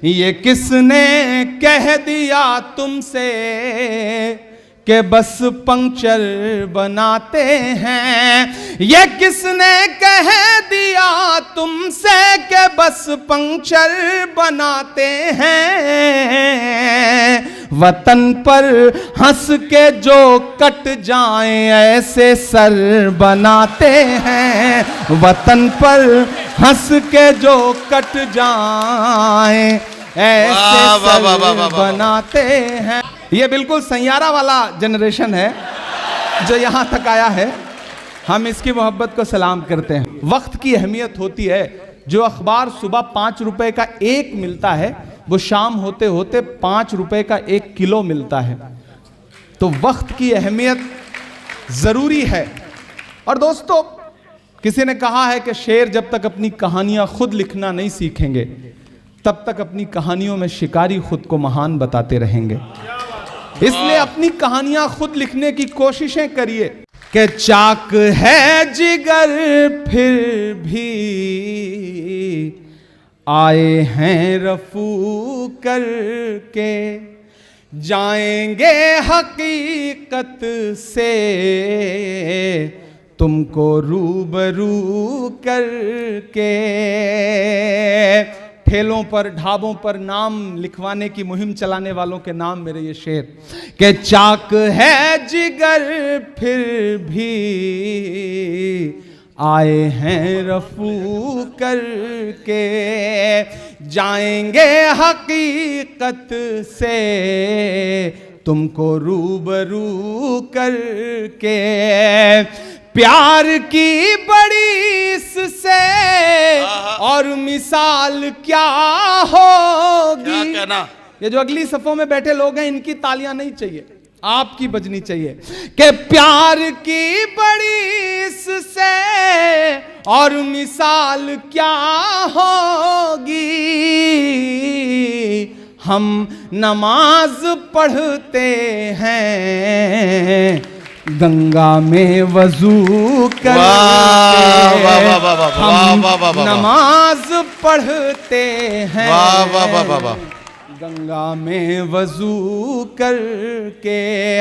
ये किसने कह दिया तुमसे कि बस पंक्चर बनाते हैं। ये किसने कह दिया तुमसे कि बस पंक्चर बनाते हैं। वतन पर हंस के जो कट जाएं ऐसे सर बनाते हैं। वतन पर हंस के जो कट जाएं ऐसे सर बनाते हैं। ये बिल्कुल सैयारा वाला जनरेशन है जो यहाँ तक आया है। हम इसकी मोहब्बत को सलाम करते हैं। वक्त की अहमियत होती है। जो अखबार सुबह 5 रुपए का एक मिलता है वो शाम होते होते 5 रुपए का 1 किलो मिलता है। तो वक्त की अहमियत जरूरी है। और दोस्तों, किसी ने कहा है कि शेर जब तक अपनी कहानियां खुद लिखना नहीं सीखेंगे तब तक अपनी कहानियों में शिकारी खुद को महान बताते रहेंगे। इसलिए अपनी कहानियां खुद लिखने की कोशिशें करिए। कि चाक है जिगर फिर भी आए हैं रफू करके, जाएंगे हकीकत से तुमको रूबरू करके। ठेलों पर ढाबों पर नाम लिखवाने की मुहिम चलाने वालों के नाम मेरे ये शेर। के चाक है जिगर फिर भी आए हैं रफू करके, जाएंगे हकीकत से तुमको रूबरू करके। प्यार की बड़ी इससे और मिसाल क्या होगी। क्या कहना? ये जो अगली सफों में बैठे लोग हैं इनकी तालियां नहीं चाहिए, आपकी बजनी चाहिए। कि प्यार की बड़ी इससे और मिसाल क्या होगी। हम नमाज पढ़ते हैं गंगा में वजू करके। हम नमाज पढ़ते हैं गंगा में वजू करके।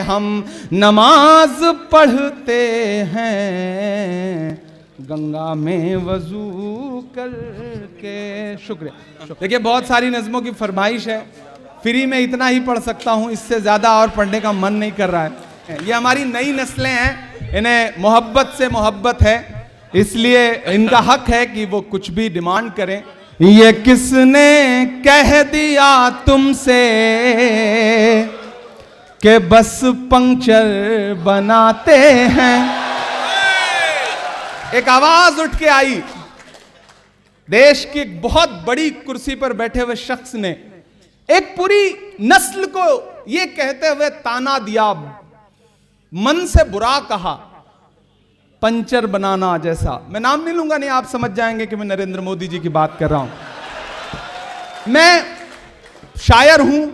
हम नमाज पढ़ते हैं गंगा में वजू करके। शुक्रिया। देखिए, बहुत सारी नज़मों की फरमाइश है। फ्री में इतना ही पढ़ सकता हूँ, इससे ज़्यादा और पढ़ने का मन नहीं कर रहा है। ये हमारी नई नस्लें हैं, इन्हें मोहब्बत से मोहब्बत है, इसलिए इनका हक है कि वो कुछ भी डिमांड करें। ये किसने कह दिया तुमसे कि बस पंक्चर बनाते हैं। एक आवाज उठ के आई। देश की एक बहुत बड़ी कुर्सी पर बैठे हुए शख्स ने एक पूरी नस्ल को यह कहते हुए ताना दिया, मन से बुरा कहा, पंचर बनाना जैसा। मैं नाम नहीं लूंगा, नहीं आप समझ जाएंगे कि मैं नरेंद्र मोदी जी की बात कर रहा हूं। मैं शायर हूं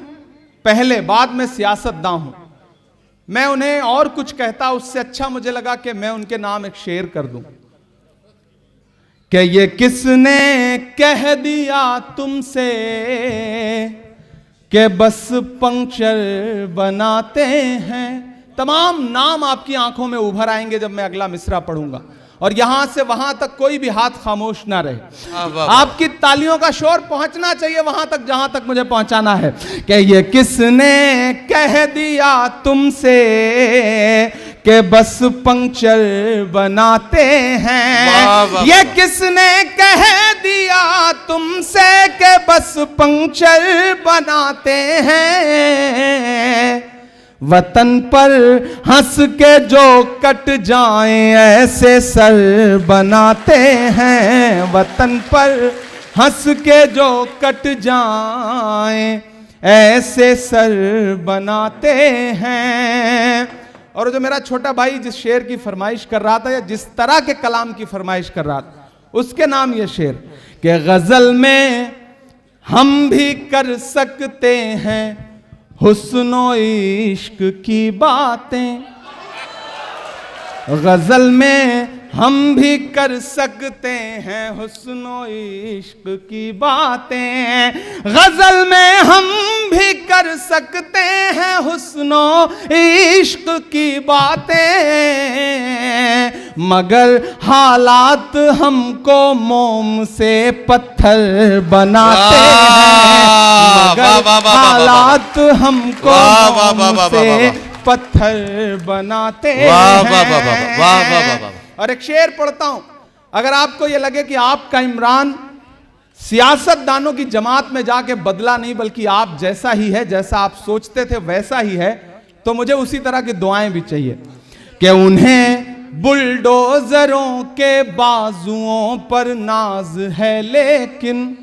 पहले, बाद में सियासतदां हूं। मैं उन्हें और कुछ कहता, उससे अच्छा मुझे लगा कि मैं उनके नाम एक शेर कर दूं। कि ये किसने कह दिया तुमसे कि बस पंक्चर बनाते हैं। तमाम नाम आपकी आंखों में उभर आएंगे जब मैं अगला मिसरा पढ़ूंगा, और यहां से वहां तक कोई भी हाथ खामोश ना रहे। आपकी तालियों का शोर पहुंचना चाहिए वहां तक जहां तक मुझे पहुंचाना है। कि ये किसने कह दिया तुमसे कि बस पंक्चर बनाते हैं। ये किसने कह दिया तुमसे कि बस पंक्चर बनाते हैं। वतन पर हंस के जो कट जाएं ऐसे सर बनाते हैं। वतन पर हंस के जो कट जाएं ऐसे सर बनाते हैं। और जो मेरा छोटा भाई जिस शेर की फरमाइश कर रहा था, या जिस तरह के कलाम की फरमाइश कर रहा था, उसके नाम ये शेर कि गजल में हम भी कर सकते हैं हुस्नो इश्क की बातें। गजल में हम भी कर सकते हैं हुस्नो इश्क की बातें, गजल में हम भी कर सकते हैं हुस्नो इश्क की बातें, मगर हालात हमको मोम से पत्थर बनाते हैं, मगर हालात हमको मोम से पत्थर बनाते हैं। और एक शेर पढ़ता हूं, अगर आपको यह लगे कि आपका इमरान सियासतदानों की जमात में जाके बदला नहीं बल्कि आप जैसा ही है, जैसा आप सोचते थे वैसा ही है, तो मुझे उसी तरह की दुआएं भी चाहिए कि उन्हें बुलडोजरों के बाजुओं पर नाज है लेकिन,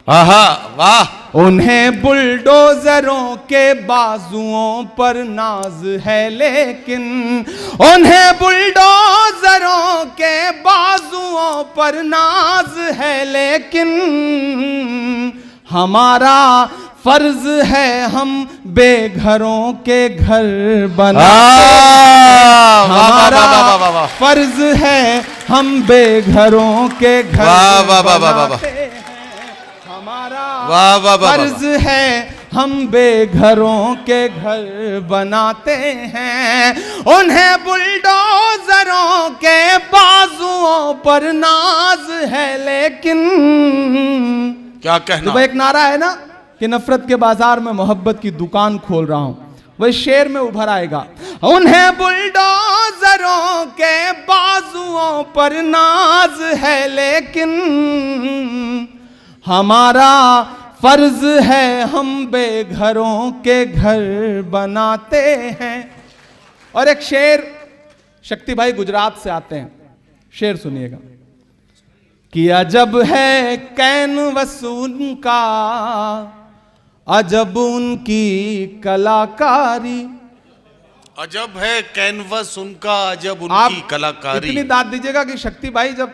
आहा वाह, उन्हें बुलडोजरों के बाजुओं पर नाज है लेकिन, उन्हें बुलडोजरों के बाजुओं पर नाज है लेकिन, हमारा फर्ज है हम बेघरों के घर बनाते हैं, हमारा फर्ज है हम बेघरों के घर बनाते हैं, हमारा फर्ज है हम बेघरों के घर बनाते हैं, उन्हें बुलडोजरों के बाजुओं पर नाज है लेकिन। क्या कहना, तो एक नारा है ना कि नफरत के बाजार में मोहब्बत की दुकान खोल रहा हूं, वही शेर में उभर आएगा। उन्हें बुलडोजरों के बाजुओं पर नाज है लेकिन, हमारा फर्ज है हम बेघरों के घर बनाते हैं। और एक शेर, शक्ति भाई गुजरात से आते हैं, शेर सुनिएगा कि अजब है कैनवस उनका, अजब उनकी कलाकारी, अजब है कैनवस उनका, अजब उनकी कलाकारी। इतनी दाद दीजिएगा कि शक्ति भाई जब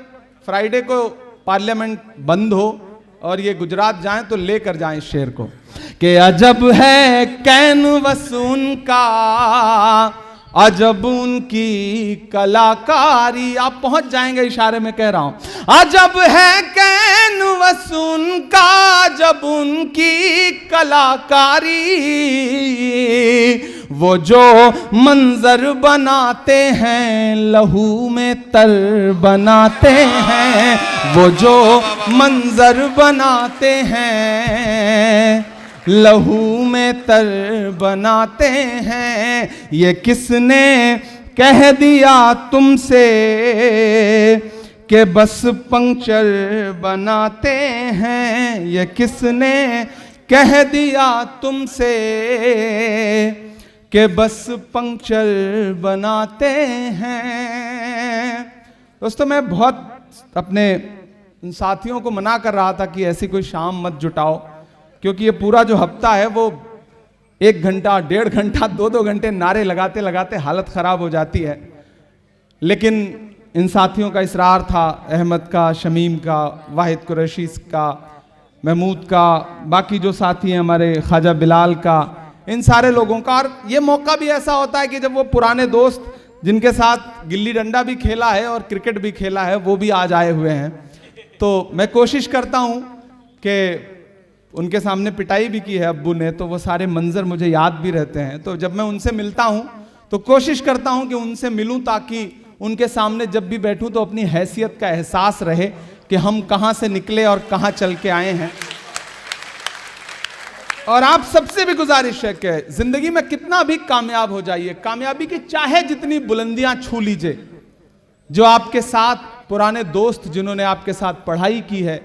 फ्राइडे को पार्लियामेंट बंद हो और ये गुजरात जाएं तो लेकर जाएं इस शेर को कि अजब है कैनवस उनका, अजब उनकी कलाकारी। आप पहुंच जाएंगे, इशारे में कह रहा हूं। अजब है कैनवस उनका, अजब उनकी कलाकारी, वो जो मंजर बनाते हैं लहू में तर बनाते हैं, वो जो मंजर बनाते हैं लहू में तर बनाते हैं। ये किसने कह दिया तुमसे कि बस पंक्चर बनाते हैं, ये किसने कह दिया तुमसे कि बस पंक्चर बनाते हैं। दोस्तों मैं बहुत अपने साथियों को मना कर रहा था कि ऐसी कोई शाम मत जुटाओ, क्योंकि ये पूरा जो हफ्ता है वो 1 घंटा 1.5 घंटा 2-2 घंटे नारे लगाते लगाते हालत ख़राब हो जाती है। लेकिन इन साथियों का इसरार था, अहमद का, शमीम का, वाहिद कुरैशी का, महमूद का, बाकी जो साथी हैं हमारे, ख्वाजा बिलाल का, इन सारे लोगों का। और ये मौका भी ऐसा होता है कि जब वो पुराने दोस्त जिनके साथ गिल्ली डंडा भी खेला है और क्रिकेट भी खेला है वो भी आज आए हुए हैं, तो मैं कोशिश करता हूँ कि उनके सामने पिटाई भी की है अब्बू ने, तो वो सारे मंजर मुझे याद भी रहते हैं। तो जब मैं उनसे मिलता हूं तो कोशिश करता हूं कि उनसे मिलूं ताकि उनके सामने जब भी बैठूं तो अपनी हैसियत का एहसास रहे कि हम कहां से निकले और कहां चल के आए हैं। और आप सबसे भी गुजारिश है कि जिंदगी में कितना भी कामयाब हो जाइए, कामयाबी की चाहे जितनी बुलंदियां छू लीजिए, जो आपके साथ पुराने दोस्त जिन्होंने आपके साथ पढ़ाई की है,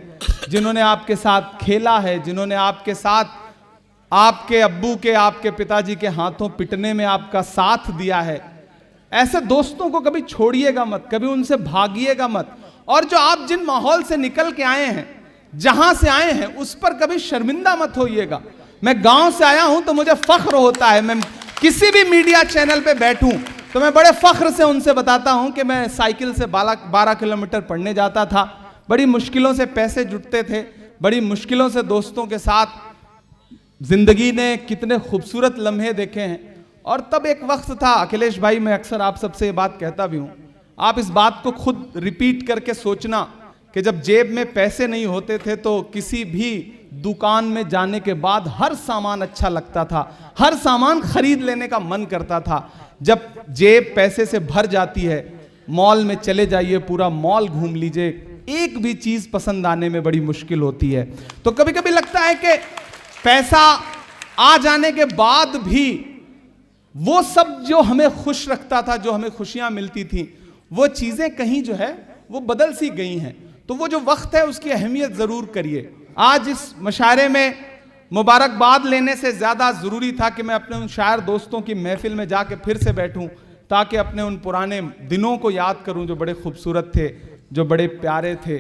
जिन्होंने आपके साथ खेला है, जिन्होंने आपके साथ आपके अब्बू के, आपके पिताजी के हाथों पिटने में आपका साथ दिया है, ऐसे दोस्तों को कभी छोड़िएगा मत, कभी उनसे भागिएगा मत। और जो आप जिन माहौल से निकल के आए हैं, जहां से आए हैं, उस पर कभी शर्मिंदा मत होइएगा। मैं गांव से आया हूं तो मुझे फख्र होता है, मैं किसी भी मीडिया चैनल पे बैठूं तो मैं बड़े फख्र से उनसे बताता हूं कि मैं साइकिल से 12 किलोमीटर पढ़ने जाता था, बड़ी मुश्किलों से पैसे जुटते थे, बड़ी मुश्किलों से दोस्तों के साथ जिंदगी ने कितने खूबसूरत लम्हे देखे हैं। और तब एक वक्त था, अखिलेश भाई, मैं अक्सर आप सबसे ये बात कहता भी हूं, आप इस बात को खुद रिपीट करके सोचना कि जब जेब में पैसे नहीं होते थे तो किसी भी दुकान में जाने के बाद हर सामान अच्छा लगता था, हर सामान खरीद लेने का मन करता था। जब जेब पैसे से भर जाती है, मॉल में चले जाइए, पूरा मॉल घूम लीजिए, एक भी चीज पसंद आने में बड़ी मुश्किल होती है। तो कभी कभी लगता है कि पैसा आ जाने के बाद भी वो सब जो हमें खुश रखता था, जो हमें खुशियां मिलती थी, वो चीजें कहीं जो है वो बदल सी गई हैं। तो वो जो वक्त है उसकी अहमियत जरूर करिए। आज इस मुशायरे में मुबारकबाद लेने से ज्यादा जरूरी था कि मैं अपने उन शायर दोस्तों की महफिल में जाके फिर से बैठूं, ताकि अपने उन पुराने दिनों को याद करूं जो बड़े खूबसूरत थे, जो बड़े प्यारे थे।